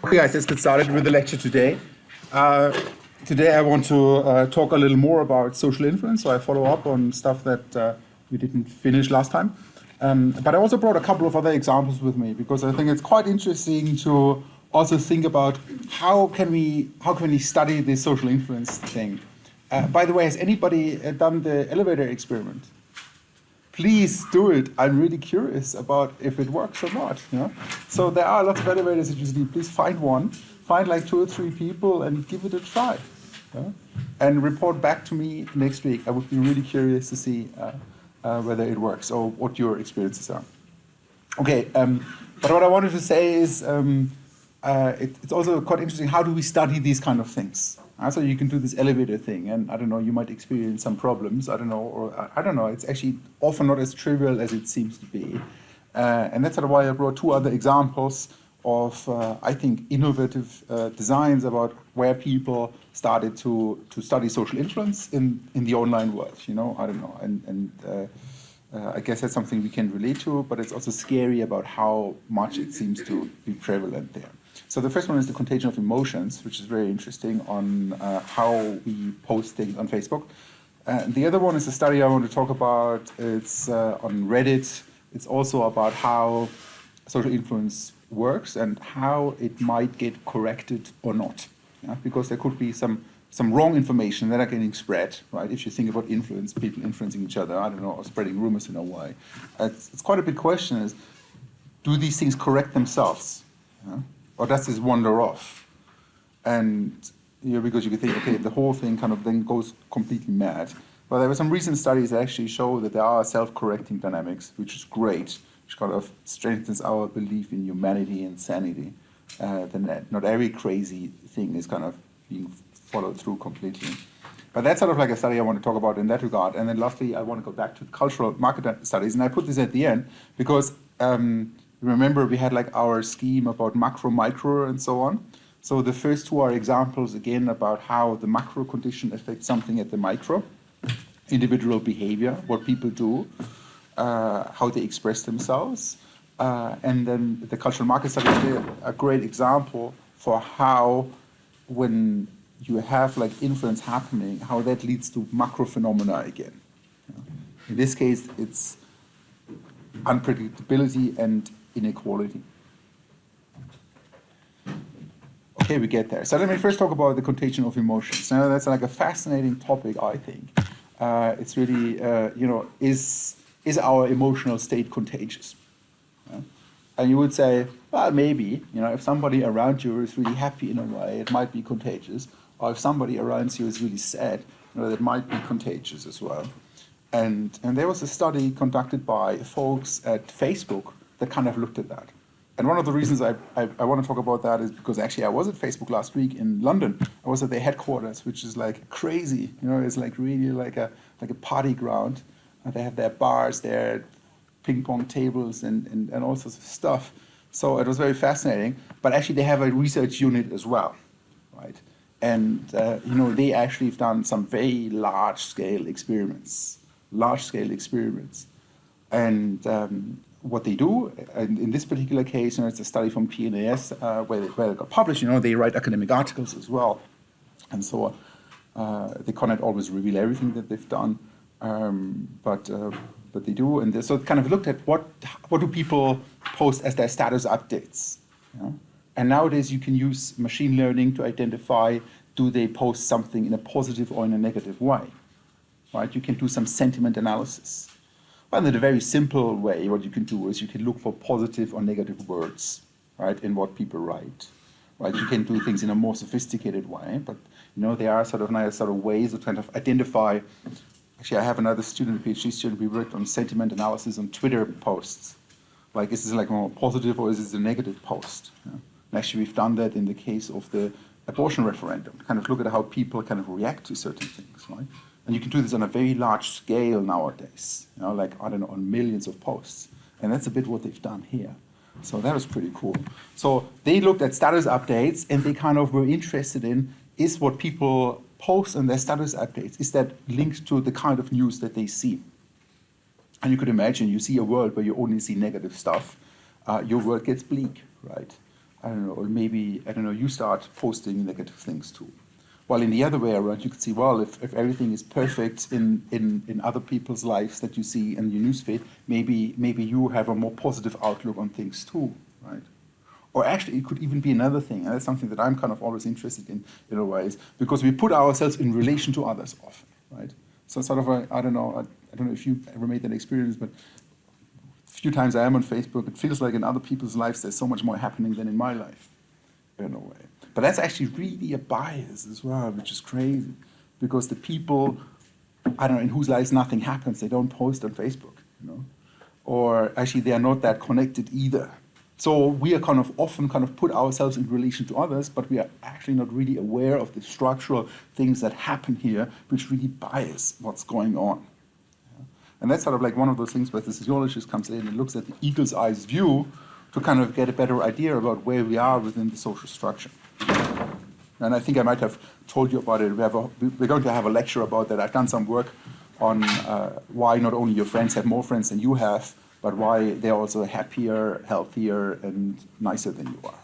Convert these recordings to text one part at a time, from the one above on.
Okay, guys, let's get started with the lecture today. Today I want to talk a little more about social influence, so I follow up on stuff that we didn't finish last time. But I also brought a couple of other examples with me because I think it's quite interesting to also think about how can we study this social influence thing. By the way, has anybody done the elevator experiment? Please do it. I'm really curious about if it works or not. You know? So there are lots of elevators that you see. Please find one, find like 2 or 3 people and give it a try. Yeah? And report back to me next week. I would be really curious to see whether it works or what your experiences are. Okay, but what I wanted to say is it's also quite interesting, how do we study these kind of things? So you can do this elevator thing, and I don't know, you might experience some problems, I don't know, it's actually often not as trivial as it seems to be. And that's sort of why I brought 2 other examples of, I think, innovative designs about where people started to study social influence in the online world, you know, I don't know, and I guess that's something we can relate to, but it's also scary about how much it seems to be prevalent there. So the first one is the contagion of emotions, which is very interesting on how we post things on Facebook. The other one is a study I want to talk about. It's on Reddit. It's also about how social influence works and how it might get corrected or not. Yeah? Because there could be some wrong information that are getting spread, right? If you think about influence, people influencing each other, I don't know, or spreading rumors in a way. It's quite a big question is, do these things correct themselves? Yeah? Or does this wander off? And because you could think, okay, the whole thing kind of then goes completely mad. But there were some recent studies that actually show that there are self-correcting dynamics, which is great, which kind of strengthens our belief in humanity and sanity. That not every crazy thing is kind of being followed through completely. But that's sort of like a study I want to talk about in that regard. And then lastly, I want to go back to cultural market studies. And I put this at the end because remember, we had like our scheme about macro, micro, and so on. So the first 2 are examples, again, about how the macro condition affects something at the micro, individual behavior, what people do, how they express themselves. And then the cultural market study is a great example for how, when you have like influence happening, how that leads to macro phenomena again. In this case, it's unpredictability and inequality. Okay, we get there. So let me first talk about the contagion of emotions. Now, that's like a fascinating topic, I think. It's really, is our emotional state contagious? Yeah? And you would say, well, maybe, if somebody around you is really happy in a way, it might be contagious. Or if somebody around you is really sad, that might be contagious as well. And there was a study conducted by folks at Facebook that kind of looked at that. And one of the reasons I want to talk about that is because actually I was at Facebook last week in London. I was at their headquarters, which is like crazy. It's like really like a party ground. And they have their bars there, ping pong tables and all sorts of stuff. So it was very fascinating. But actually they have a research unit as well, right? And they actually have done some very large-scale experiments. And what they do, and in this particular case, it's a study from PNAS where it got published. They write academic articles as well, and so on. They cannot always reveal everything that they've done, but they do. And so it kind of looked at what do people post as their status updates. And nowadays you can use machine learning to identify, do they post something in a positive or in a negative way. Right? You can do some sentiment analysis. But in a very simple way, what you can do is you can look for positive or negative words, right, in what people write. Right? You can do things in a more sophisticated way, but there are sort of nice sort of ways to kind of identify. Actually, I have another student, a PhD student, we worked on sentiment analysis on Twitter posts. Like, is this like more positive or is this a negative post? And actually, we've done that in the case of the abortion referendum, kind of look at how people kind of react to certain things, right? And you can do this on a very large scale nowadays, like, I don't know, on millions of posts. And that's a bit what they've done here. So that was pretty cool. So they looked at status updates and they kind of were interested in, is what people post on their status updates, is that linked to the kind of news that they see? And you could imagine, you see a world where you only see negative stuff, your world gets bleak, right? I don't know, or maybe, I don't know, you start posting negative things too. While in the other way around, you could see, well, if everything is perfect in other people's lives that you see in your newsfeed, maybe you have a more positive outlook on things too, right? Or actually, it could even be another thing, and that's something that I'm kind of always interested in a way, is because we put ourselves in relation to others often, right? So sort of I don't know if you ever made that experience, but a few times I am on Facebook, it feels like in other people's lives there's so much more happening than in my life, in a way. But that's actually really a bias as well, which is crazy, because the people, I don't know, in whose lives nothing happens, they don't post on Facebook, you know, or actually they are not that connected either. So we are often put ourselves in relation to others, but we are actually not really aware of the structural things that happen here, which really bias what's going on. Yeah. And that's sort of like one of those things where the sociologist comes in and looks at the eagle's eyes view to kind of get a better idea about where we are within the social structure. And I think I might have told you about it. We're going to have a lecture about that. I've done some work on why not only your friends have more friends than you have, but why they're also happier, healthier, and nicer than you are.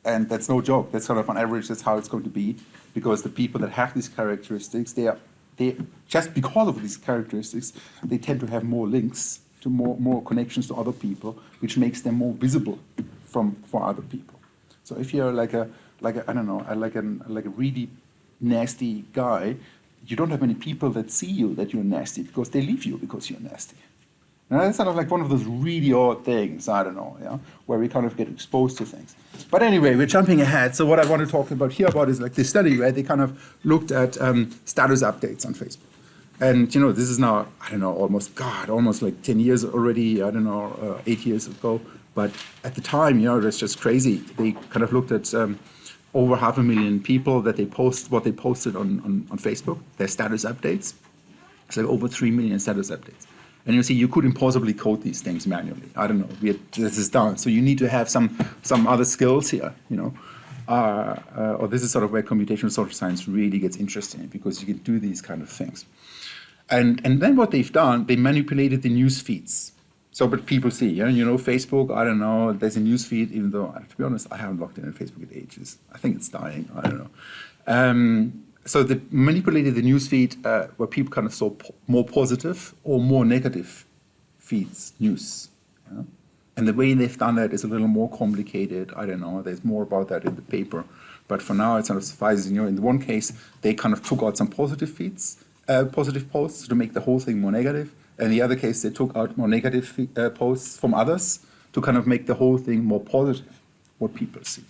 And that's no joke. That's on average, that's how it's going to be, because the people that have these characteristics, they just because of these characteristics, they tend to have more links to more connections to other people, which makes them more visible for other people. So if you're like a really nasty guy, you don't have many people that see you that you're nasty because they leave you because you're nasty. And that's sort of like one of those really odd things, I don't know, yeah, where we kind of get exposed to things. But anyway, we're jumping ahead. So what I want to talk about here is like this study where they kind of looked at status updates on Facebook. And, you know, this is now, I don't know, almost like 10 years already, 8 years ago. But at the time, you know, it was just crazy. They kind of looked at over 500,000 people that what they posted on Facebook, their status updates. It's like over 3 million status updates. And you see, you couldn't possibly code these things manually. I don't know. This is done. So you need to have some other skills here, you know. Or this is sort of where computational social science really gets interesting, because you can do these kind of things. And then what they've done, they manipulated the news feeds. So, but people see, you know, Facebook, I don't know, there's a news feed, even though, to be honest, I haven't logged in on Facebook in ages. I think it's dying, I don't know. So they manipulated the news feed where people kind of saw more positive or more negative feeds, news. Yeah? And the way they've done that is a little more complicated. I don't know, there's more about that in the paper. But for now, it sort of suffices. You know, in the one case, they kind of took out some positive feeds, positive posts to make the whole thing more negative. In the other case, they took out more negative posts from others to kind of make the whole thing more positive, what people see.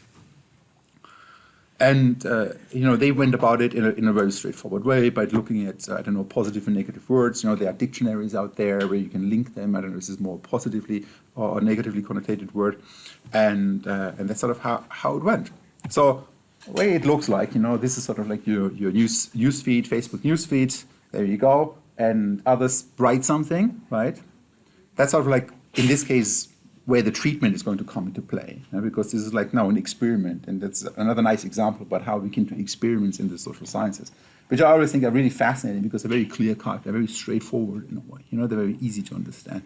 And, you know, they went about it in a very straightforward way by looking at, positive and negative words. You know, there are dictionaries out there where you can link them. I don't know, this is more positively or negatively connotated word. And that's sort of how it went. So the way it looks like, you know, this is sort of like your news feed, Facebook news feed. There you go. And others write something, right? That's sort of like, in this case, where the treatment is going to come into play, because this is like now an experiment, and that's another nice example about how we can do experiments in the social sciences, which I always think are really fascinating because they're very clear-cut, they're very straightforward in a way, you know, they're very easy to understand.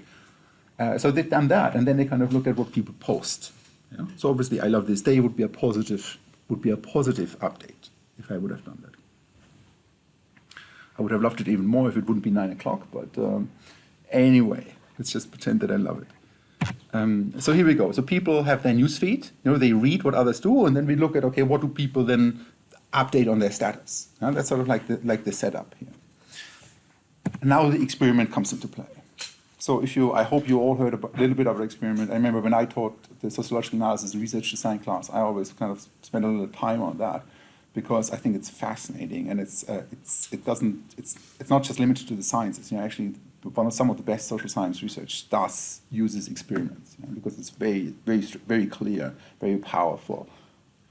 So they've done that, and then they kind of look at what people post. You know? So obviously, I love this day would be a positive update if I would have done that. I would have loved it even more if it wouldn't be 9 o'clock, but anyway, let's just pretend that I love it. So here we go. So people have their news feed, you know, they read what others do, and then we look at, okay, what do people then update on their status? That's sort of like the setup here. And now the experiment comes into play. So I hope you all heard a little bit of the experiment. I remember when I taught the sociological analysis and research design class, I always kind of spent a little time on that, because I think it's fascinating, and it's not just limited to the sciences. You know, actually, some of the best social science research uses experiments, you know, because it's very, very, very clear, very powerful.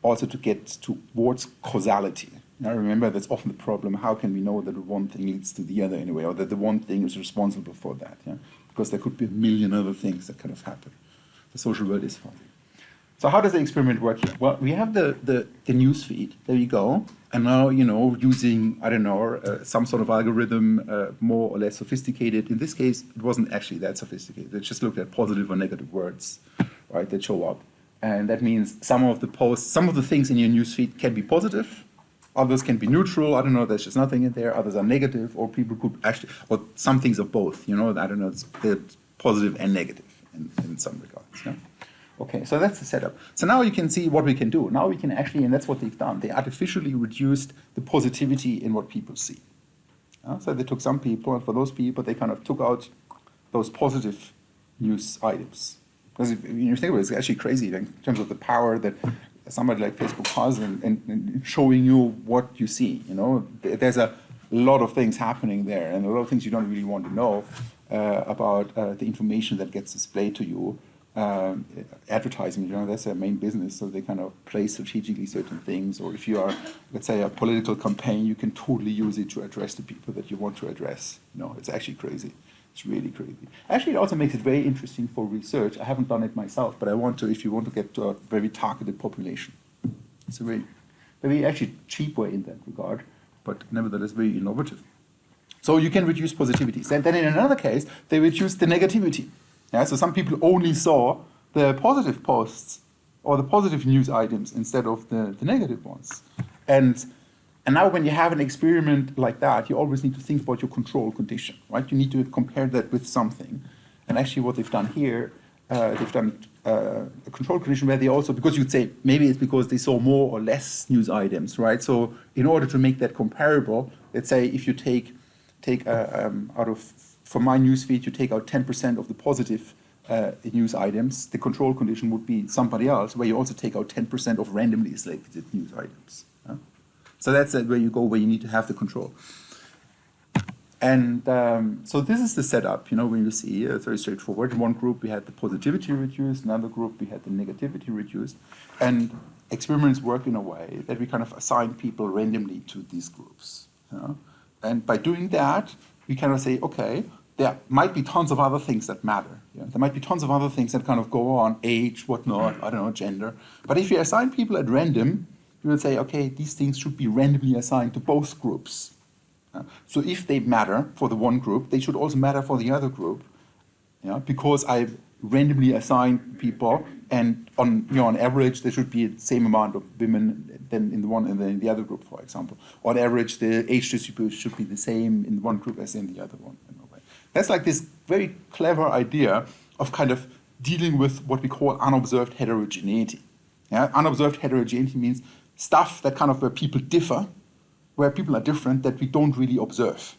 Also to get towards causality. You know, remember, that's often the problem. How can we know that one thing leads to the other anyway, or that the one thing is responsible for that? Yeah? Because there could be a million other things that kind of happen. The social world is fuzzy. So how does the experiment work here? Well, we have the news feed. There you go. And now, you know, using, some sort of algorithm, more or less sophisticated. In this case, it wasn't actually that sophisticated. They just looked at positive or negative words, right, that show up. And that means some of the posts, some of the things in your newsfeed can be positive, others can be neutral. I don't know, there's just nothing in there. Others are negative, or people could actually, or some things are both. You know, I don't know, it's positive and negative in some regards. Yeah? Okay, so that's the setup. So now you can see what we can do. Now we can actually, and that's what they've done, they artificially reduced the positivity in what people see. So they took some people, and for those people, they kind of took out those positive news items. Because if you think about it, it's actually crazy in terms of the power that somebody like Facebook has in showing you what you see. You know, there's a lot of things happening there, and a lot of things you don't really want to know about the information that gets displayed to you. Advertising, you know, that's their main business, so they kind of play strategically certain things. Or if you are, let's say, a political campaign, you can totally use it to address the people that you want to address. You know, it's actually crazy. It's really crazy. Actually, it also makes it very interesting for research. I haven't done it myself, but I want to, if you want to get to a very targeted population. It's a very actually cheap way in that regard, but nevertheless very innovative. So you can reduce positivities. And then in another case, they reduce the negativity. Yeah, so some people only saw the positive posts or the positive news items instead of the negative ones. And now when you have an experiment like that, you always need to think about your control condition, right? You need to compare that with something. And actually what they've done here, they've done a control condition where they also, because you'd say maybe it's because they saw more or less news items, right? So in order to make that comparable, let's say if you take out of, from my newsfeed, you take out 10% of the positive news items, the control condition would be somebody else, where you also take out 10% of randomly selected news items. So that's where you go, where you need to have the control. And so this is the setup, you know, when you see it's very straightforward. In one group, we had the positivity reduced. In another group, we had the negativity reduced. And experiments work in a way that we kind of assign people randomly to these groups. You know? And by doing that, we kind of say, okay, there might be tons of other things that matter. Yeah? There might be tons of other things that kind of go on, age, whatnot, I don't know, gender. But if you assign people at random, you will say, okay, these things should be randomly assigned to both groups. So if they matter for the one group, they should also matter for the other group. Yeah? Because I've randomly assigned people, and on average, there should be the same amount of women than in the one and then in the other group, for example. On average, the age distribution should be the same in one group as in the other one. That's like this very clever idea of kind of dealing with what we call unobserved heterogeneity. Yeah? Unobserved heterogeneity means stuff that kind of where people differ, where people are different, that we don't really observe.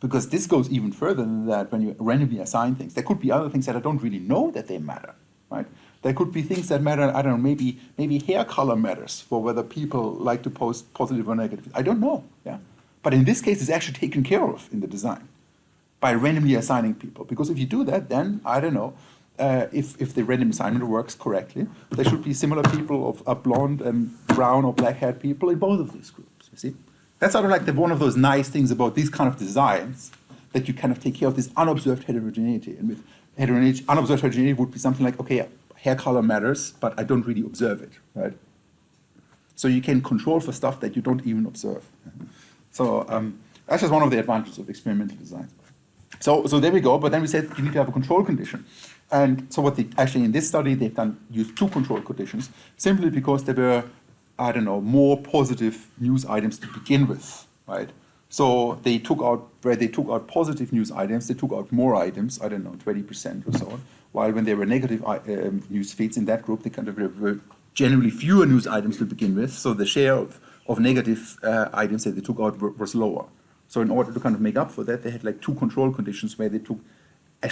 Because this goes even further than that when you randomly assign things. There could be other things that I don't really know that they matter, right? There could be things that matter, I don't know, maybe hair color matters for whether people like to post positive or negative. I don't know, yeah? But in this case, it's actually taken care of in the design by randomly assigning people. Because if you do that, then, I don't know, if the random assignment works correctly, there should be similar people of blonde and brown or black-haired people in both of these groups, you see? That's sort of like one of those nice things about these kind of designs, that you kind of take care of this unobserved heterogeneity. And with heterogeneity, unobserved heterogeneity would be something like, okay, hair color matters, but I don't really observe it, right? So you can control for stuff that you don't even observe. So that's just one of the advantages of experimental design. So there we go, but then we said you need to have a control condition. And so what they actually in this study, they've used two control conditions, simply because there were, I don't know, more positive news items to begin with, right? So they took out, where they took out positive news items, they took out more items, I don't know, 20% or so, while when there were negative news feeds in that group, they kind of were generally fewer news items to begin with, so the share of negative items that they took out was lower. So in order to kind of make up for that, they had like two control conditions where they took a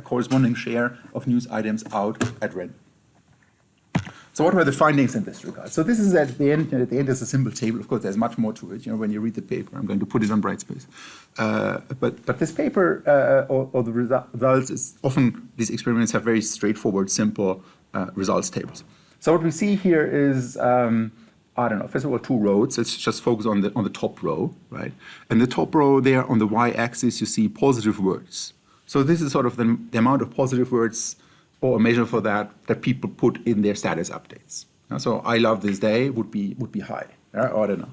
corresponding share of news items out at random. So what were the findings in this regard? So this is at the end. At the end is a simple table. Of course, there's much more to it. You know, when you read the paper, I'm going to put it on Brightspace. But this paper or the results is often, these experiments have very straightforward, simple results tables. So what we see here is I don't know. First of all, two rows. Let's just focus on the top row, right? And the top row there on the y-axis, you see positive words. So this is sort of the amount of positive words, or a measure for that people put in their status updates. So I love this day would be high, or I don't know.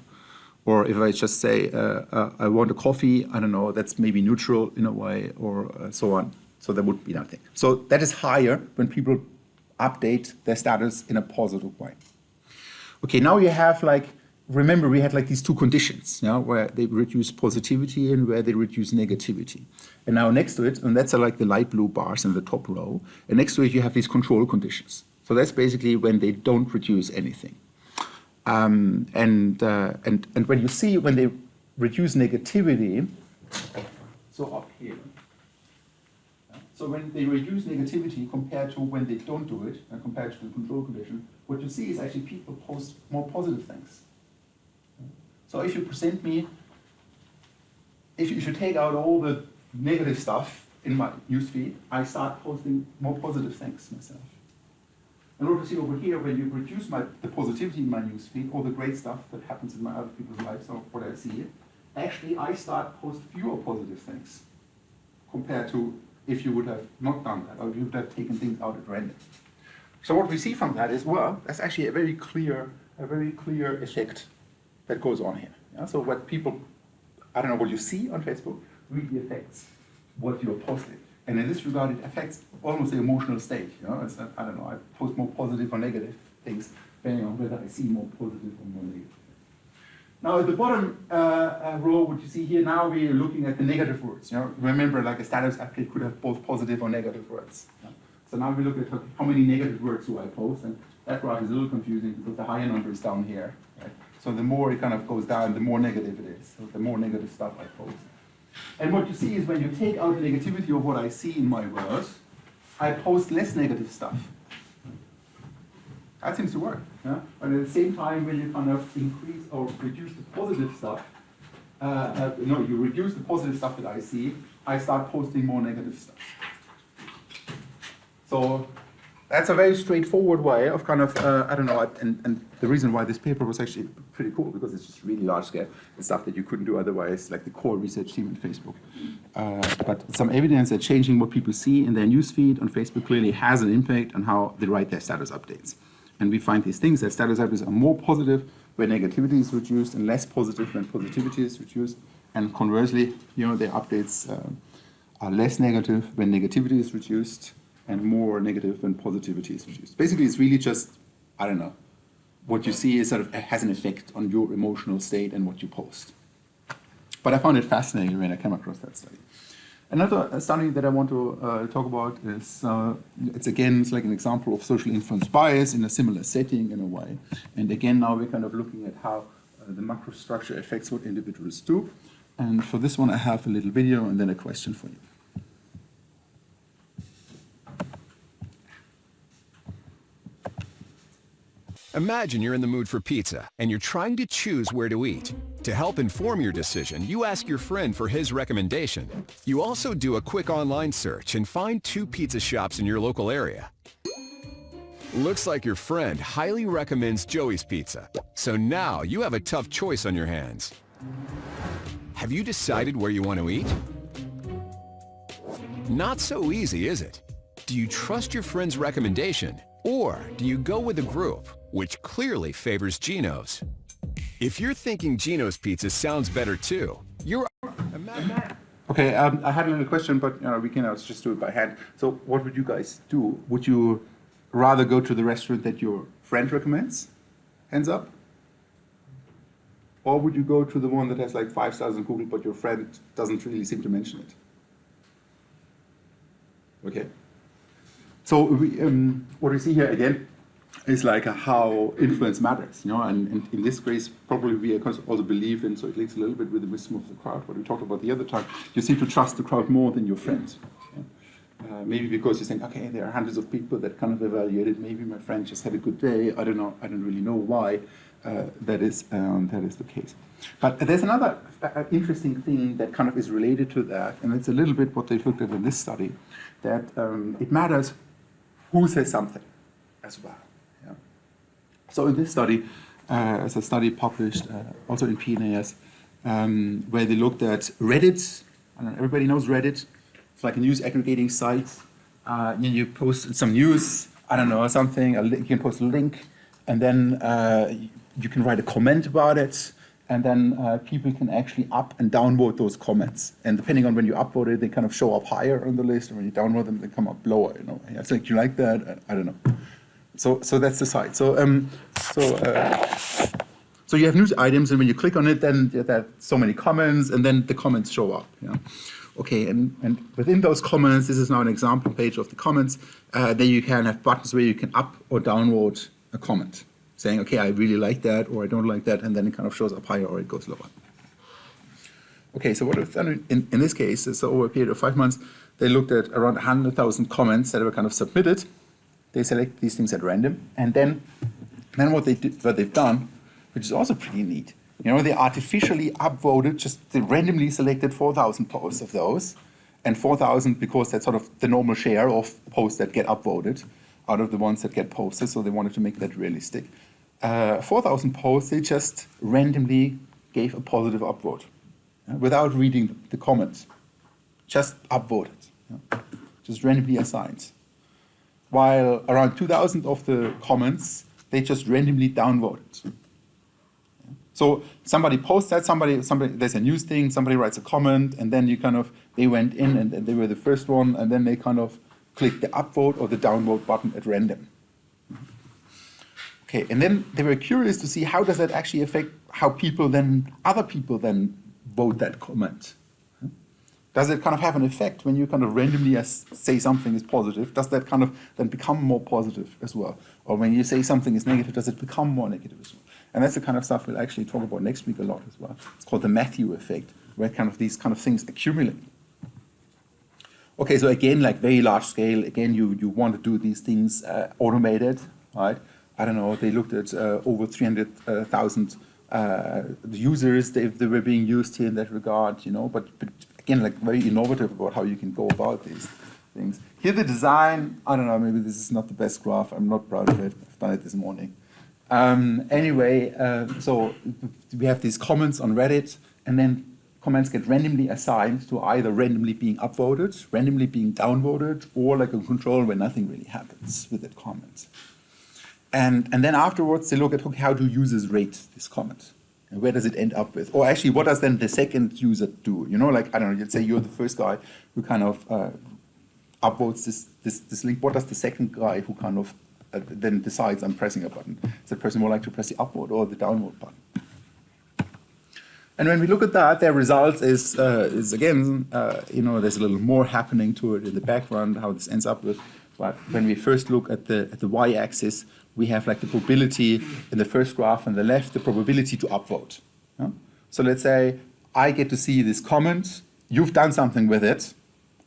Or if I just say I want a coffee, I don't know, that's maybe neutral in a way, or so on. So there would be nothing. So that is higher when people update their status in a positive way. Okay, now you have like, remember we had like these two conditions, where they reduce positivity and where they reduce negativity. And now next to it, and that's like the light blue bars in the top row, and next to it you have these control conditions. So that's basically when they don't reduce anything. And when you see when they reduce negativity, so up here, so when they reduce negativity compared to when they don't do it, and compared to the control condition, what you see is actually people post more positive things. So if you present me, if you take out all the negative stuff in my newsfeed, I start posting more positive things myself. And what you see over here, when you reduce the positivity in my newsfeed, all the great stuff that happens in my other people's lives, or what I see, actually I start post fewer positive things compared to if you would have not done that, or if you would have taken things out at random. So what we see from that is, well, that's actually a very clear effect that goes on here. Yeah? So what people, I don't know, what you see on Facebook really affects what you're posting. And in this regard, it affects almost the emotional state. It's I don't know, I post more positive or negative things, depending on whether I see more positive or more negative. Now at the bottom row, what you see here, now we're looking at the negative words. Remember, like a status update could have both positive or negative words. So now we look at how many negative words do I post, and that graph is a little confusing because the higher number is down here. Right? So the more it kind of goes down, the more negative it is. So the more negative stuff I post. And what you see is when you take out the negativity of what I see in my world, I post less negative stuff. That seems to work. Yeah? But at the same time, when you kind of increase or reduce the positive stuff, you reduce the positive stuff that I see, I start posting more negative stuff. So that's a very straightforward way of kind of, I don't know, and the reason why this paper was actually pretty cool, because it's just really large scale. It's stuff that you couldn't do otherwise, like the core research team at Facebook. But some evidence that changing what people see in their newsfeed on Facebook clearly has an impact on how they write their status updates. And we find these things, that status updates are more positive when negativity is reduced and less positive when positivity is reduced. And conversely, their updates are less negative when negativity is reduced and more negative when positivity is reduced. Basically, it's really just, I don't know, what you see is sort of has an effect on your emotional state and what you post. But I found it fascinating when I came across that study. Another study that I want to talk about is, it's like an example of social influence bias in a similar setting in a way. And again, now we're kind of looking at how the macro structure affects what individuals do. And for this one, I have a little video and then a question for you. Imagine you're in the mood for pizza, and you're trying to choose where to eat. To help inform your decision, you ask your friend for his recommendation. You also do a quick online search and find 2 pizza shops in your local area. Looks like your friend highly recommends Joey's Pizza, so now you have a tough choice on your hands. Have you decided where you want to eat? Not so easy, is it? Do you trust your friend's recommendation, or do you go with the group, which clearly favors Gino's? If you're thinking Gino's Pizza sounds better too, you're... Okay, I had a little question, but we can just do it by hand. So what would you guys do? Would you rather go to the restaurant that your friend recommends? Hands up. Or would you go to the one that has like 5 stars on Google, but your friend doesn't really seem to mention it? Okay. So what we see here again is like how influence matters, and in this case, probably we also believe in, so it links a little bit with the wisdom of the crowd, what we talked about the other time. You seem to trust the crowd more than your friends. Maybe because you think, okay, there are hundreds of people that kind of evaluated, maybe my friend just had a good day, I don't know, I don't really know why that is the case. But there's another interesting thing that kind of is related to that, and it's a little bit what they looked at in this study, that it matters who says something as well. Yeah? So in this study, it's a study published also in PNAS, where they looked at Reddit. I don't know, everybody knows Reddit. It's like a news aggregating site. You post some news, I don't know, something, you can post a link, and then you can write a comment about it, and then people can actually up and downvote those comments. And depending on when you upvote it, they kind of show up higher on the list, and when you downvote them, they come up lower. It's like, you like that? I don't know. so that's the site. So you have news items, and when you click on it, then there are so many comments, and then the comments show up. Yeah. Okay, and within those comments, this is now an example page of the comments. Then you can have buttons where you can up or downvote a comment, saying, okay, I really like that, or I don't like that, and then it kind of shows up higher or it goes lower. Okay, so what we've done in this case is, so over a period of 5 months, they looked at around 100,000 comments that were kind of submitted. They select these things at random, and then what they've done, which is also pretty neat. You know, they artificially upvoted, they randomly selected 4,000 posts of those, and 4,000 because that's sort of the normal share of posts that get upvoted out of the ones that get posted, so they wanted to make that realistic. 4,000 posts, they just randomly gave a positive upvote without reading the comments, just upvoted, just randomly assigned. While around 2,000 of the comments, they just randomly downvoted. So somebody posts that, somebody, there's a news thing, somebody writes a comment, and then they went in and they were the first one, and then they kind of clicked the upvote or the downvote button at random. Okay, and then they were curious to see how does that actually affect how other people then vote that comment. Does it kind of have an effect when you kind of randomly say something is positive? Does that kind of then become more positive as well? Or when you say something is negative, does it become more negative as well? And that's the kind of stuff we'll actually talk about next week a lot as well. It's called the Matthew effect, where kind of these kind of things accumulate. Okay, so again, like very large scale, again, you want to do these things automated, right? I don't know, they looked at over 300,000 users, they were being used here in that regard, you know, but again, like very innovative about how you can go about these things. Here the design, I don't know, maybe this is not the best graph, I'm not proud of it, I've done it this morning. Anyway, so we have these comments on Reddit, and then comments get randomly assigned to either randomly being upvoted, randomly being downvoted, or like a control where nothing really happens with that comment. And then afterwards, they look at, okay, how do users rate this comment? And where does it end up with? Or actually, what does then the second user do? You know, like, I don't know, let's say you're the first guy who kind of upvotes this link. What does the second guy who kind of then decides I'm pressing a button? Is that person more likely to press the upvote or the downvote button? And when we look at that, their result is again, you know, there's a little more happening to it in the background, how this ends up with. But when we first look at the y-axis, we have like the probability in the first graph on the left, the probability to upvote. Yeah? So let's say I get to see this comment, you've done something with it,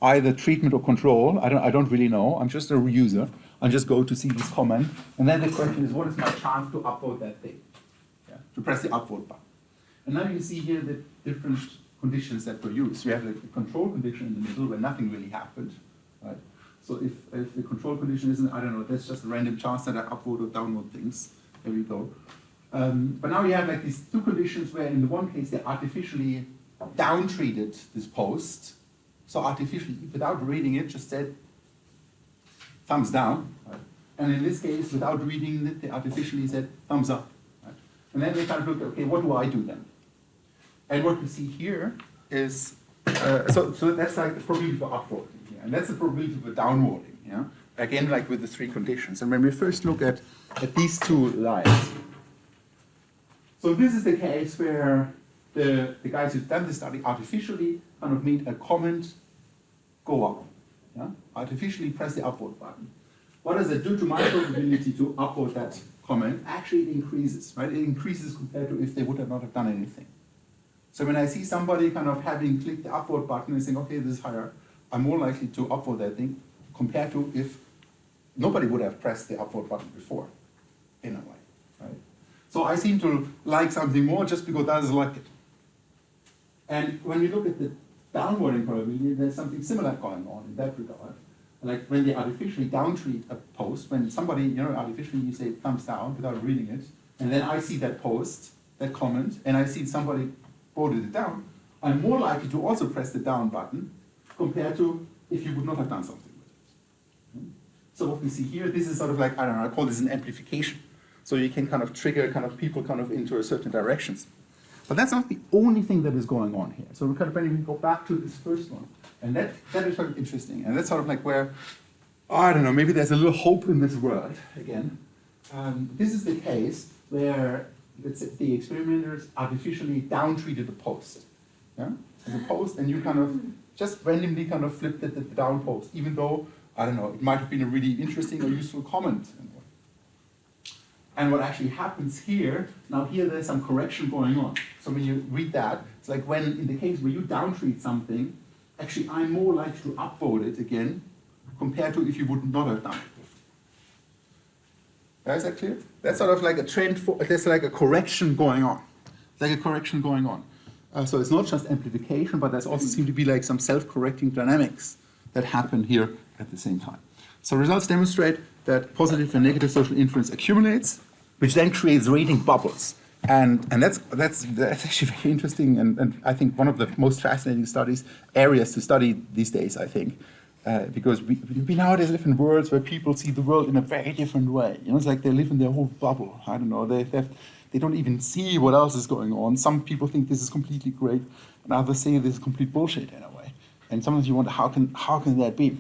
either treatment or control, I don't really know, I'm just a user, I just go to see this comment, and then the question is, what is my chance to upvote that thing? Yeah? To press the upvote button. And now you see here the different conditions that were used. We have like the control condition in the middle where nothing really happened, right? So if the control condition isn't, I don't know, that's just a random chance that I upvote or download things. There we go. But now we have like these two conditions where in the one case they artificially down-treated this post. So artificially, without reading it, just said thumbs down. Right? And in this case, without reading it, they artificially said thumbs up. Right? And then they kind of looked, okay, what do I do then? And what we see here is, so that's like the probability for upvoting. And that's the probability for downvoting, yeah? Again, like with the three conditions. And when we first look at these two lines, so this is the case where the guys who've done this study artificially kind of made a comment go up, yeah? Artificially press the upvote button. What does it do to my probability to upvote that comment? Actually, it increases, right? It increases compared to if they would have not have done anything. So when I see somebody kind of having clicked the upvote button and saying, okay, this is higher, I'm more likely to upvote that thing compared to if nobody would have pressed the upvote button before, in a way, right? So I seem to like something more just because others like it. And when we look at the downvoting probability, there's something similar going on in that regard. Like when they artificially downtreat a post, when somebody, you know, artificially you say thumbs down without reading it, and then I see that post, that comment, and I see somebody voted it down, I'm more likely to also press the down button compared to if you would not have done something with it. So what we see here, this is sort of like, I don't know, I call this an amplification. So you can kind of trigger kind of people kind of into a certain directions. But that's not the only thing that is going on here. So we kind of when we go back to this first one, and that is sort of interesting. And that's sort of like where I don't know, maybe there's a little hope in this world again. This is the case where the experimenters artificially down-treated the post. Yeah? As a post, and you kind of just randomly kind of flipped it at the down post, even though, I don't know, it might have been a really interesting or useful comment. And what actually happens here, now here there's some correction going on. So when you read that, it's like when, in the case where you down-treat something, actually I'm more likely to upvote it again compared to if you would not have done it. Is that clear? That's sort of like a trend for, there's like a correction going on. Like a correction going on. So it's not just amplification, but there's also seem to be like some self-correcting dynamics that happen here at the same time. So results demonstrate that positive and negative social influence accumulates, which then creates rating bubbles. And that's actually very interesting, and I think one of the most fascinating areas to study these days, I think. Because we nowadays live in worlds where people see the world in a very different way. You know, it's like they live in their whole bubble. I don't know, they don't even see what else is going on. Some people think this is completely great, and others say this is complete bullshit in a way. And sometimes you wonder, how can that be?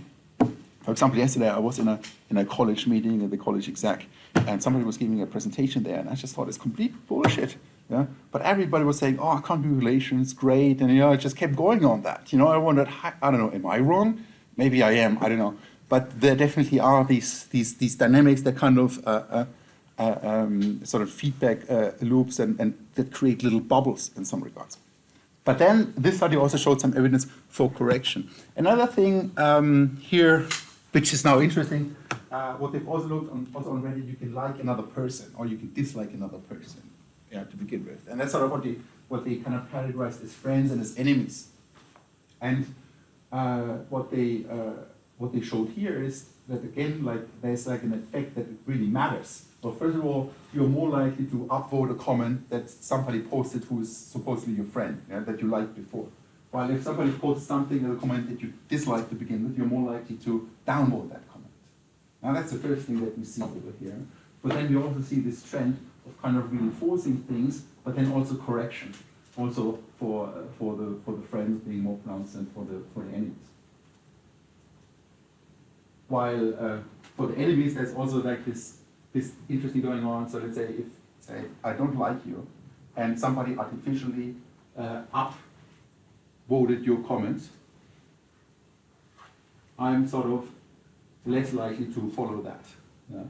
For example, yesterday I was in a college meeting at the college exec, and somebody was giving a presentation there, and I just thought it's complete bullshit. Yeah? But everybody was saying, oh, economic relations, great, and it just kept going on that. I wondered, I don't know, am I wrong? Maybe I am, I don't know. But there definitely are these dynamics that kind of sort of feedback loops and that create little bubbles in some regards. But then this study also showed some evidence for correction. Another thing here, which is now interesting, what they've also looked on, on Reddit, you can like another person or you can dislike another person, to begin with. And that's sort of what they kind of categorized as friends and as enemies. And what they showed here is that again, like there's like an effect that it really matters. Well, first of all, you're more likely to upvote a comment that somebody posted who is supposedly your friend, that you liked before. While if somebody posts something in a comment that you disliked to begin with, you're more likely to downvote that comment. Now that's the first thing that we see over here. But then we also see this trend of kind of reinforcing things, but then also correction. Also for the friends being more pronounced than for the enemies. While for the enemies, there's also like this interesting going on. So let's say if I don't like you, and somebody artificially upvoted your comments, I'm sort of less likely to follow that. Yeah?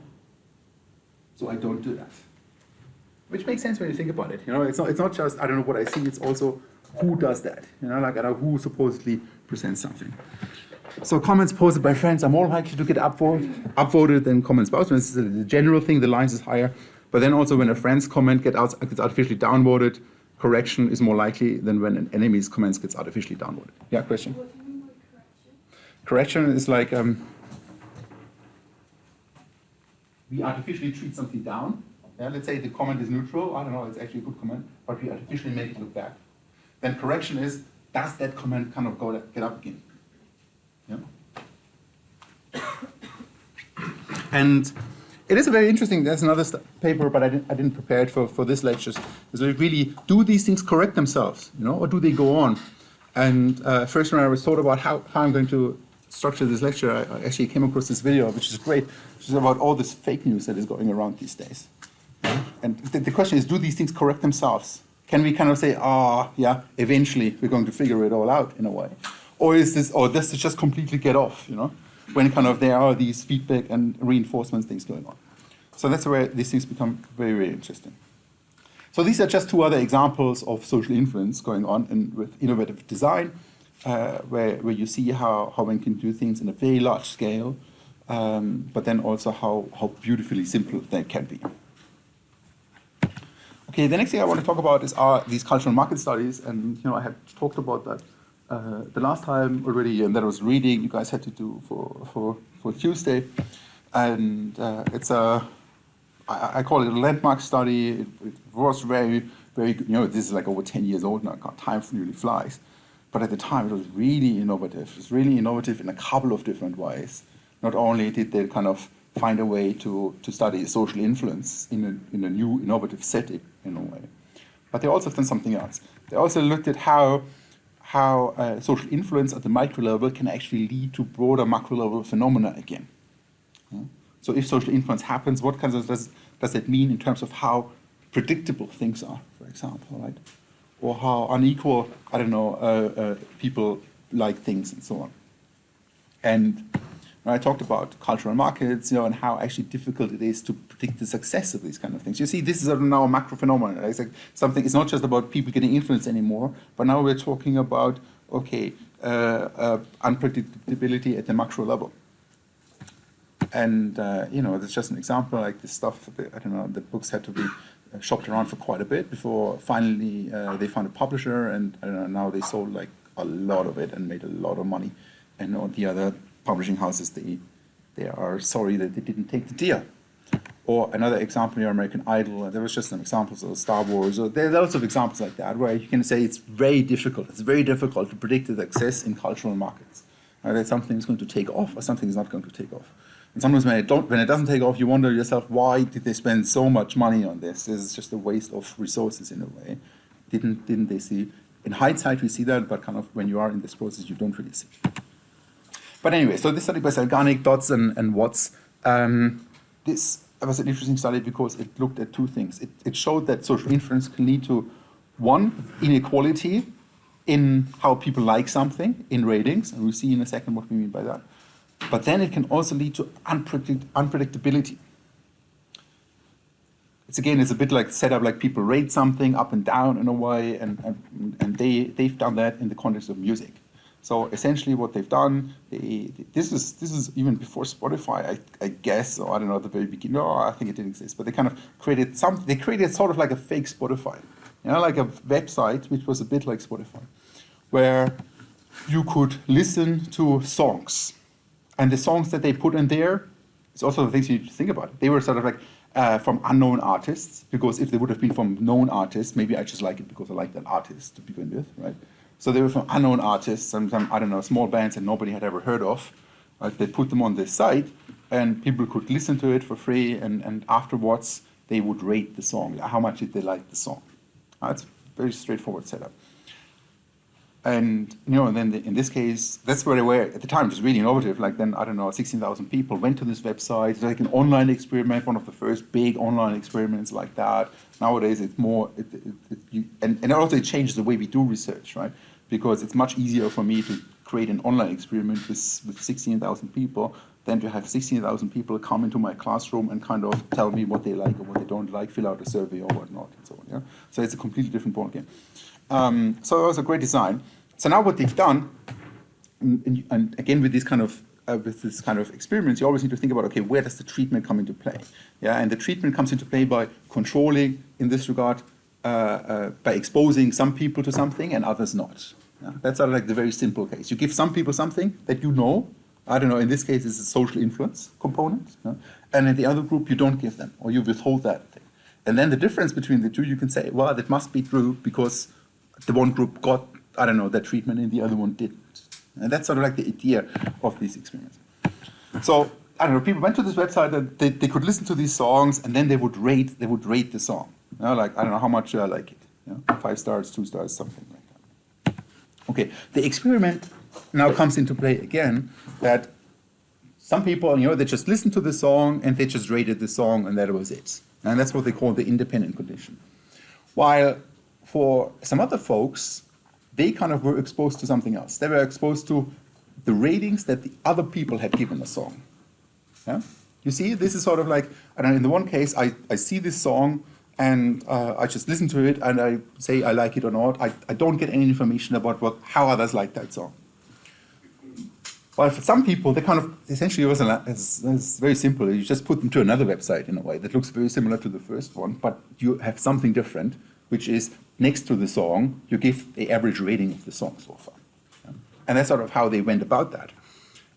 So I don't do that. Which makes sense when you think about it. It's not just I don't know what I see. It's also who does that. Like I don't know who supposedly presents something. So comments posted by friends are more likely to get upvoted than comments by others. This is the general thing. The lines is higher, but then also when a friend's comment gets artificially downvoted, correction is more likely than when an enemy's comments gets artificially downvoted. Yeah, question. What do you mean by correction? Correction is like we artificially treat something down. Yeah, let's say the comment is neutral, I don't know, it's actually a good comment, but we artificially make it look bad. Then correction is, does that comment kind of get up again? Yeah? And it is a very interesting, there's another paper, but I didn't prepare it for this lecture. Is like really, do these things correct themselves, or do they go on? And first when I was thought about how I'm going to structure this lecture, I actually came across this video, which is great, which is about all this fake news that is going around these days. And the question is, do these things correct themselves? Can we kind of say, yeah, eventually we're going to figure it all out in a way? Or does this just completely get off, when kind of there are these feedback and reinforcement things going on? So that's where these things become very, very interesting. So these are just two other examples of social influence going on with innovative design, where you see how one can do things in a very large scale, but then also how beautifully simple they can be. Okay, the next thing I want to talk about are these cultural market studies, and I had talked about that the last time already, and that was reading you guys had to do for Tuesday, and it's I call it a landmark study. It was very, very good. This is like over 10 years old now. Time really flies, but at the time it was really innovative. It was really innovative in a couple of different ways. Not only did they kind of find a way to study social influence in a new innovative setting in a way, but they also have done something else. They also looked at how social influence at the micro level can actually lead to broader macro level phenomena again. So if social influence happens, what kind of does it mean in terms of how predictable things are, for example, right? Or how unequal, I don't know, people like things and so on. And I talked about cultural markets, and how actually difficult it is to predict the success of these kind of things. You see, this is now a macro phenomenon. It's like something. It's not just about people getting influence anymore, but now we're talking about unpredictability at the macro level. And that's just an example. Like this stuff. I don't know. The books had to be shopped around for quite a bit before finally they found a publisher, and I don't know. Now they sold like a lot of it and made a lot of money. And all the other publishing houses, they are sorry that they didn't take the deal. Or another example here, American Idol. There was just some examples of Star Wars. Or there are lots of examples like that where you can say it's very difficult. It's very difficult to predict the success in cultural markets. That something is going to take off or something is not going to take off. And sometimes when it doesn't take off, you wonder yourself, why did they spend so much money on this? This is just a waste of resources in a way. Didn't they see? In hindsight, we see that, but kind of when you are in this process, you don't really see. But anyway, so this study by Selffulfilling, Dodds, and Watts, this was an interesting study because it looked at two things. It showed that social influence can lead to, one, inequality in how people like something, in ratings, and we'll see in a second what we mean by that. But then it can also lead to unpredictability. It's a bit like set up like people rate something up and down in a way, and they've done that in the context of music. So essentially, what they've done, this is even before Spotify, I guess, or I don't know at the very beginning. No, I think it didn't exist, but they kind of created something. They created sort of like a fake Spotify, like a website which was a bit like Spotify, where you could listen to songs, and the songs that they put in there, it's also the things you need to think about. They were sort of like from unknown artists, because if they would have been from known artists, maybe I just like it because I like that artist to begin with, right? So they were from unknown artists, some I don't know, small bands that nobody had ever heard of. Right? They put them on this site, and people could listen to it for free, and afterwards they would rate the song. How much did they like the song? It's a very straightforward setup. And and then in this case, that's where they were at the time. It was really innovative. Like then, I don't know, 16,000 people went to this website. It's like an online experiment, one of the first big online experiments like that. Nowadays, it's more, and also it changes the way we do research, right? Because it's much easier for me to create an online experiment with 16,000 people than to have 16,000 people come into my classroom and kind of tell me what they like or what they don't like, fill out a survey or whatnot, and so on. Yeah? So it's a completely different ballgame. So it was a great design. So now what they've done, and again with this kind of experiments, you always need to think about, okay, where does the treatment come into play? Yeah, and the treatment comes into play by controlling, in this regard, by exposing some people to something and others not. Yeah? That's sort of like the very simple case. You give some people something that you know. I don't know, in this case, it's a social influence component. Yeah? And in the other group, you don't give them, or you withhold that thing. And then the difference between the two, you can say, well, that must be true because the one group got, I don't know, that treatment and the other one didn't. And that's sort of like the idea of these experiments. So, I don't know, people went to this website and they could listen to these songs and then they would rate the song. Like, I don't know, how much do I like it? 5 stars, 2 stars, something like that. Okay, the experiment now comes into play again, that some people, they just listened to the song and they just rated the song and that was it. And that's what they call the independent condition. While for some other folks, they kind of were exposed to something else. They were exposed to the ratings that the other people had given a song. Yeah? You see, this is sort of like, I don't know, in the one case, I see this song and I just listen to it and I say I like it or not. I don't get any information about how others like that song. Well, for some people, they kind of, essentially, it's very simple. You just put them to another website in a way that looks very similar to the first one, but you have something different, which is next to the song, you give the average rating of the song so far. Yeah? And that's sort of how they went about that.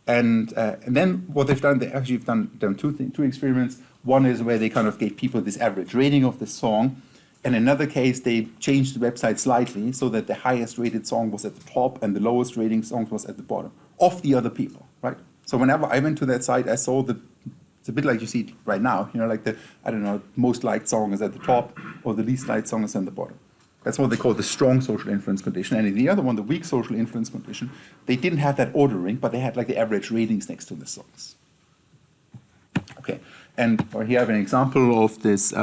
And then what they've done, they actually have done two experiments. One is where they kind of gave people this average rating of the song. In another case, they changed the website slightly so that the highest rated song was at the top and the lowest rating song was at the bottom of the other people, right? So whenever I went to that site, I saw it's a bit like you see it right now, like the, I don't know, most liked song is at the top or the least liked song is at the bottom. That's what they call the strong social influence condition. And in the other one, the weak social influence condition, they didn't have that ordering, but they had like the average ratings next to the songs. Okay, and here I have an example of this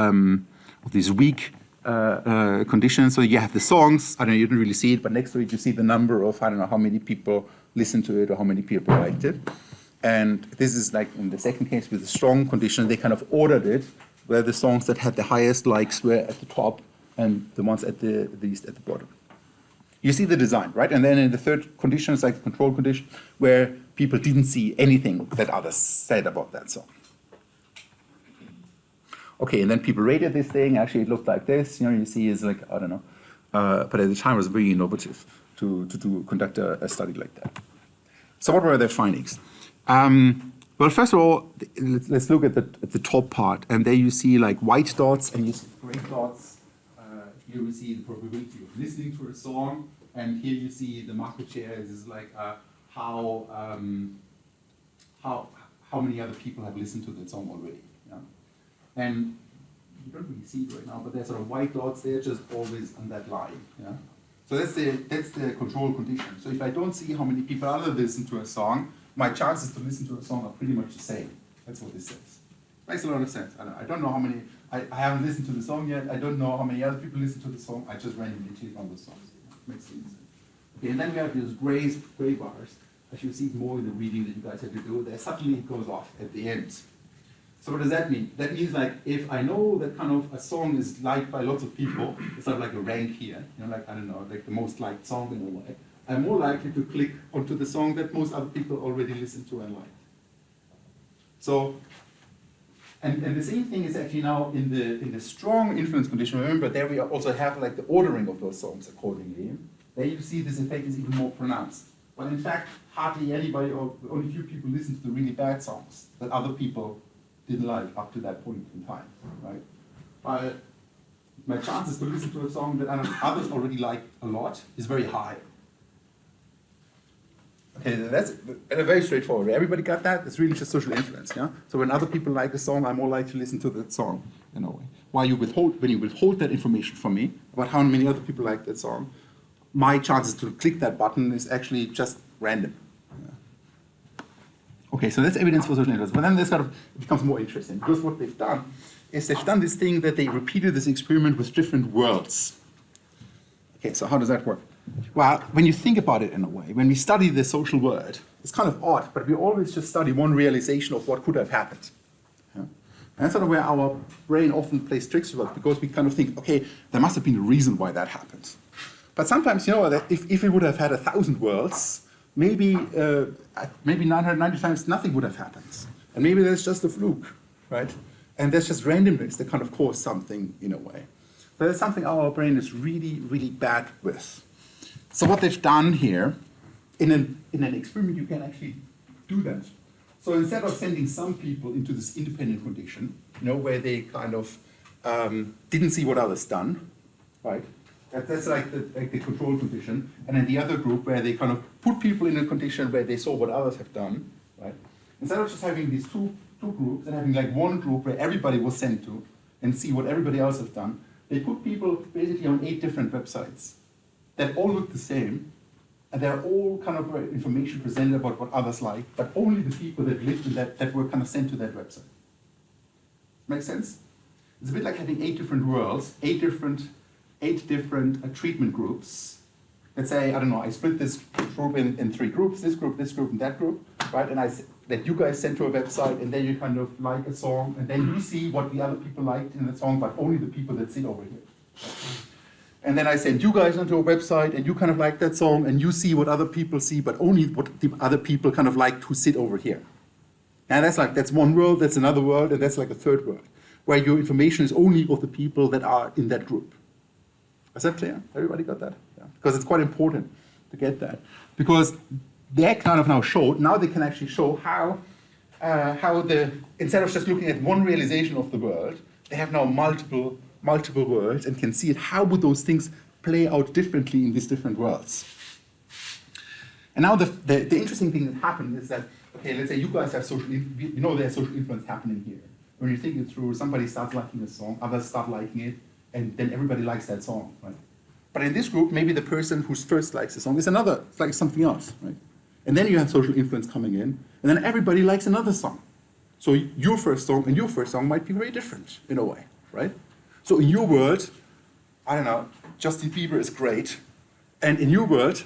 weak condition. So you have the songs. I don't know, you don't really see it, but next to it you see the number of, I don't know how many people listened to it or how many people liked it. And this is like in the second case with the strong condition, they kind of ordered it where the songs that had the highest likes were at the top and the ones at the least at the bottom. You see the design, right? And then in the third condition, it's like the control condition, where people didn't see anything that others said about that song. Okay, and then people rated this thing. Actually, it looked like this. You see, it's like, I don't know. But at the time, it was very innovative to conduct a study like that. So what were their findings? Well, first of all, let's look at the top part. And there you see like white dots and you see gray dots. Here we see the probability of listening to a song, and here you see the market share. This is like how many other people have listened to that song already. Yeah? And you don't really see it right now, but there's sort of white dots. They're just always on that line. Yeah? So that's the control condition. So if I don't see how many people other listen to a song, my chances to listen to a song are pretty much the same. That's what this says. Makes a lot of sense. I don't know how many. I haven't listened to the song yet. I don't know how many other people listen to the song. I just randomly click on the songs. Makes sense. Okay, and then we have these gray bars. As you see more in the reading that you guys have to do, there suddenly it goes off at the end. So what does that mean? That means like if I know that kind of a song is liked by lots of people, it's sort of like a rank here. Like I don't know, like the most liked song in a way. I'm more likely to click onto the song that most other people already listened to and liked. So. And the same thing is actually now in the strong influence condition. Remember, there we also have like the ordering of those songs accordingly. There you see this effect is even more pronounced. But in fact, hardly anybody or only few people listen to the really bad songs that other people didn't like up to that point in time, right? But my chances to listen to a song that others already liked a lot is very high. Okay, that's very straightforward. Everybody got that? It's really just social influence, yeah? So when other people like a song, I'm more likely to listen to that song in a way. When you withhold that information from me about how many other people like that song, my chances to click that button is actually just random. Yeah. Okay, so that's evidence for social influence. But then this it becomes more interesting because what they've done is they've done this thing that they repeated this experiment with different worlds. Okay, so how does that work? Well, when you think about it in a way, when we study the social world, it's kind of odd, but we always just study one realization of what could have happened. Yeah? And that's sort of where our brain often plays tricks with us, because we kind of think, okay, there must have been a reason why that happened. But sometimes, that if we would have had 1,000 worlds, maybe 990 times nothing would have happened. And maybe that's just a fluke, right? And there's just randomness that kind of caused something in a way. So that's something our brain is really, really bad with. So what they've done here, in an experiment, you can actually do that. So instead of sending some people into this independent condition, where they kind of didn't see what others done, right? That's like the control condition. And then the other group where they kind of put people in a condition where they saw what others have done, right? Instead of just having these two groups and having like one group where everybody was sent to and see what everybody else has done, they put people basically on 8 different websites that all look the same, and they're all kind of information presented about what others like, but only the people that lived in that were kind of sent to that website. Make sense? It's a bit like having 8 different worlds, 8 different treatment groups. Let's say, I don't know, I split this group in 3 groups, this group, and that group, right? And that you guys send to a website, and then you kind of like a song, and then you see what the other people liked in the song, but only the people that sit over here. And then I send you guys onto a website, and you kind of like that song, and you see what other people see, but only what the other people kind of like who sit over here. And that's one world, that's another world, and that's like a third world, where your information is only of the people that are in that group. Is that clear? Everybody got that? Yeah. Because it's quite important to get that. Because they kind of now they can actually show how instead of just looking at one realization of the world, they have now multiple worlds and can see it. How would those things play out differently in these different worlds? And now the interesting thing that happened is that, okay, let's say you guys have there's social influence happening here. When you think it through, somebody starts liking a song, others start liking it, and then everybody likes that song, right? But in this group, maybe the person who first likes the song is like something else, right? And then you have social influence coming in, and then everybody likes another song. So your first song and your first song might be very different in a way, right? So in your world, I don't know, Justin Bieber is great, and in your world,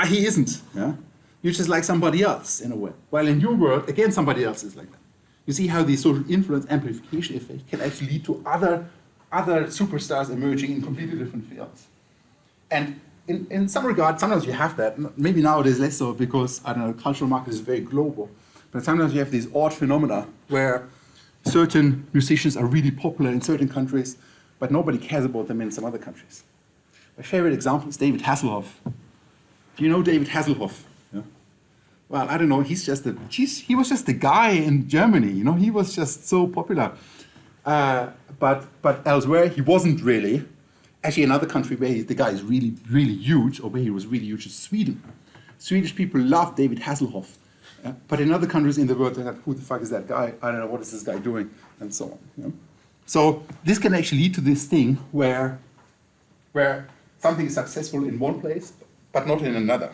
he isn't. Yeah? You're just like somebody else in a way. While in your world, again, somebody else is like that. You see how the social influence amplification effect can actually lead to other superstars emerging in completely different fields. And in some regard, sometimes you have that. Maybe nowadays less so because, I don't know, the cultural market is very global. But sometimes you have these odd phenomena where certain musicians are really popular in certain countries, but nobody cares about them in some other countries. My favorite example is David Hasselhoff. Do you know David Hasselhoff? Yeah. Well, I don't know. He was just a guy in Germany. You know, he was just so popular. But elsewhere, he wasn't really. Actually, another country where the guy is really, really huge, or where he was really huge, is Sweden. Swedish people love David Hasselhoff. But in other countries in the world, they're like, who the fuck is that guy? I don't know, what is this guy doing? And so on. You know? So this can actually lead to this thing where something is successful in one place, but not in another.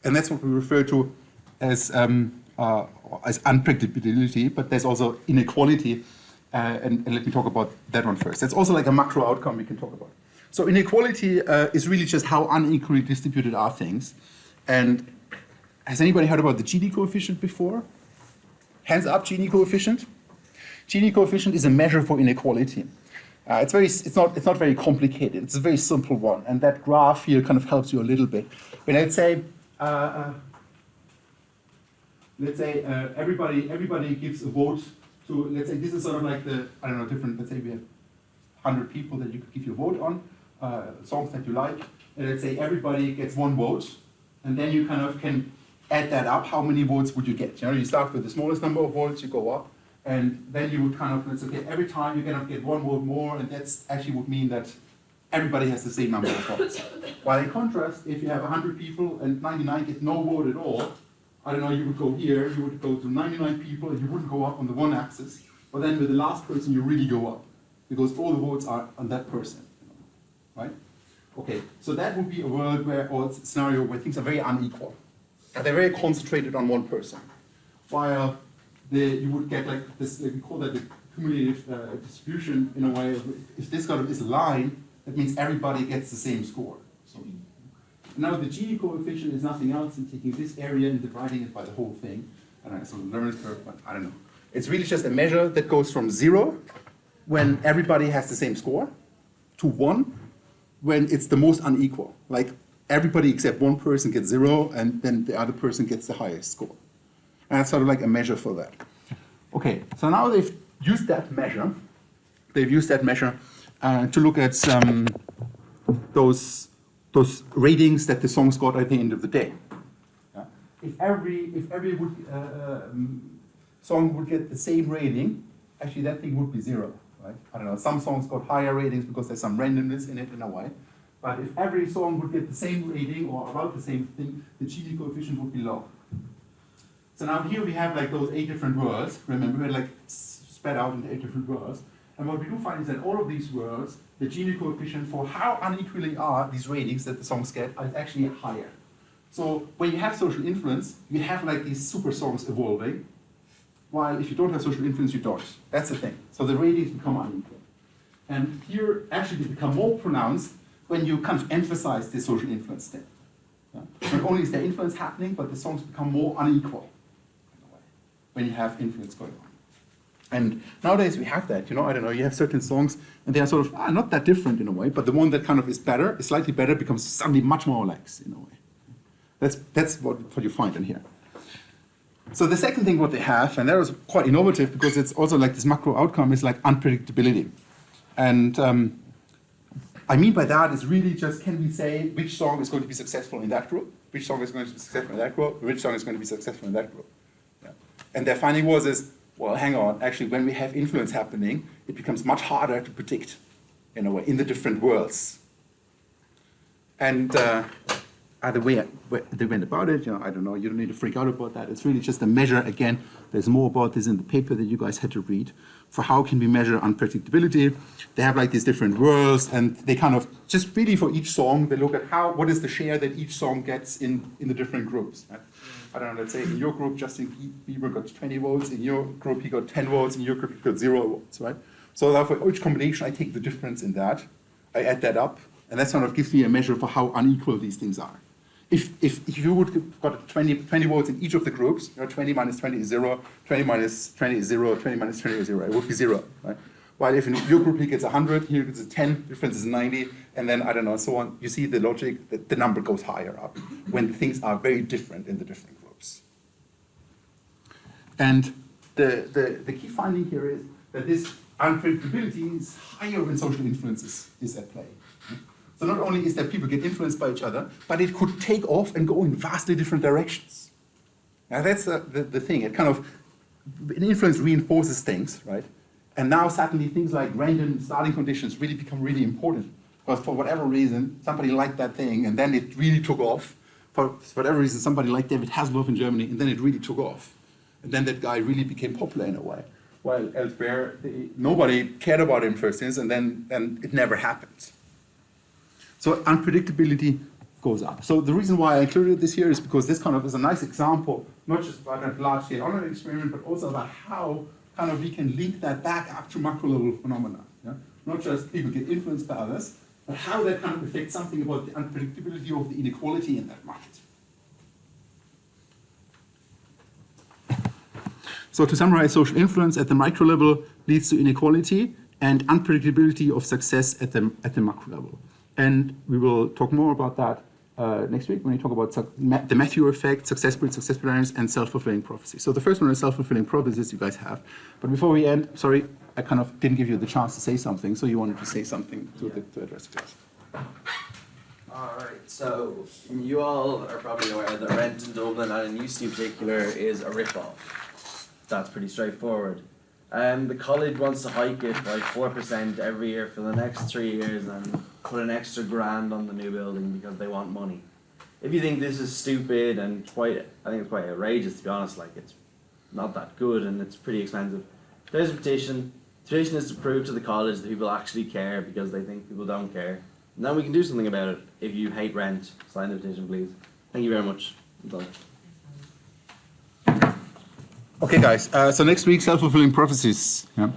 And that's what we refer to as unpredictability, but there's also inequality. And let me talk about that one first. That's also like a macro outcome we can talk about. So inequality is really just how unequally distributed are things. And has anybody heard about the Gini coefficient before? Hands up, Gini coefficient. Gini coefficient is a measure for inequality. It's not very complicated. It's a very simple one, and that graph here kind of helps you a little bit. When let's say everybody gives a vote to, let's say this is sort of like the, I don't know, different. Let's say we have 100 people that you could give your vote on, songs that you like, and let's say everybody gets one vote, and then you kind of can add that up. How many votes would you get? You know, you start with the smallest number of votes, you go up. And then you would kind of, let's say, okay, every time you're going to get one vote more, and that's actually would mean that everybody has the same number of votes. While in contrast, if you have 100 people and 99 get no vote at all, I don't know, you would go here, you would go to 99 people, and you wouldn't go up on the one axis. But then with the last person, you really go up, because all the votes are on that person, right? Okay, so that would be a world where, or a scenario where things are very unequal. And they're very concentrated on one person. While you would get like this, we call that the cumulative distribution in a way. If this kind of is a line, that means everybody gets the same score. So now the Gini coefficient is nothing else than taking this area and dividing it by the whole thing. I don't know, it's a learner's curve, but I don't know. It's really just a measure that goes from 0, when everybody has the same score, to 1, when it's the most unequal. Like everybody except one person gets 0, and then the other person gets the highest score. And that's sort of like a measure for that. Okay, so now they've used that measure. They've used that measure to look at those ratings that the songs got at the end of the day. Yeah? If every song would get the same rating, actually that thing would be 0, right? I don't know. Some songs got higher ratings because there's some randomness in it in a way. But if every song would get the same rating or about the same thing, the Gini coefficient would be low. So now here we have like those 8 different worlds. Remember, we're like spread out into 8 different worlds. And what we do find is that all of these worlds, the Gini coefficient for how unequally are these ratings that the songs get is actually higher. So when you have social influence, you have like these super songs evolving, while if you don't have social influence, you don't. That's the thing. So the ratings become unequal. And here actually they become more pronounced when you kind of emphasize the social influence thing. Yeah? Not only is there influence happening, but the songs become more unequal when you have influence going on. And nowadays we have that, you know, I don't know, you have certain songs and they are sort of not that different in a way, but the one that kind of is better, is slightly better, becomes suddenly much more likes in a way. That's what you find in here. So the second thing what they have, and that was quite innovative because it's also like this macro outcome, is like unpredictability. And I mean by that is really just, can we say which song is going to be successful in that group, which song is going to be successful in that group, which song is going to be successful in that group. And their finding was, well, hang on, actually, when we have influence happening, it becomes much harder to predict, in a way, in the different worlds. And the way they went about it, you know, I don't know, you don't need to freak out about that. It's really just a measure, again, there's more about this in the paper that you guys had to read, for how can we measure unpredictability. They have like these different worlds, and they kind of, just really for each song, they look at what is the share that each song gets in the different groups. Right? I don't know, let's say in your group, Justin Bieber got 20 votes, in your group he got 10 votes, in your group he got 0 votes, right? So therefore, each combination, I take the difference in that, I add that up, and that sort of gives me a measure for how unequal these things are. If you would have got 20 votes in each of the groups, 20 minus 20 is 0, 20 minus 20 is 0, 20 minus 20 is 0, it would be 0, right? While if in your group he gets 100, here gets a 10, difference is 90, and then I don't know, so on. You see the logic that the number goes higher up when things are very different in the different groups. And the key finding here is that this unpredictability is higher when social influence is at play. So not only is that people get influenced by each other, but it could take off and go in vastly different directions. Now that's the thing. It kind of, an influence reinforces things, right? And now suddenly things like random starting conditions really become really important. Because for whatever reason, somebody liked that thing and then it really took off. For whatever reason, somebody liked David Hasselhoff in Germany and then it really took off. And then that guy really became popular in a way. While elsewhere, nobody cared about him first instance and then it never happened. So unpredictability goes up. So the reason why I included this here is because this kind of is a nice example, not just about a large-scale online experiment, but also about how kind of we can link that back up to macro-level phenomena. Yeah? Not just people get influenced by others, but how that kind of affects something about the unpredictability of the inequality in that market. So to summarize, social influence at the micro level leads to inequality and unpredictability of success at the macro level. And we will talk more about that next week when we talk about the Matthew effect, success patterns, and self-fulfilling prophecies. So the first one is self-fulfilling prophecies you guys have. But before we end, sorry, I kind of didn't give you the chance to say something, so you wanted to say something to address the class. All right, so you all are probably aware that rent in Dublin, and in UC in particular, is a rip-off. That's pretty straightforward. The college wants to hike it by 4% every year for the next 3 years and put an extra grand on the new building because they want money. If you think this is stupid and I think it's quite outrageous, to be honest, like it's not that good and it's pretty expensive. There's a petition. The petition is to prove to the college that people actually care because they think people don't care. And then we can do something about it. If you hate rent, sign the petition, please. Thank you very much. I'm done. Okay, guys. So next week, self-fulfilling prophecies. Yeah.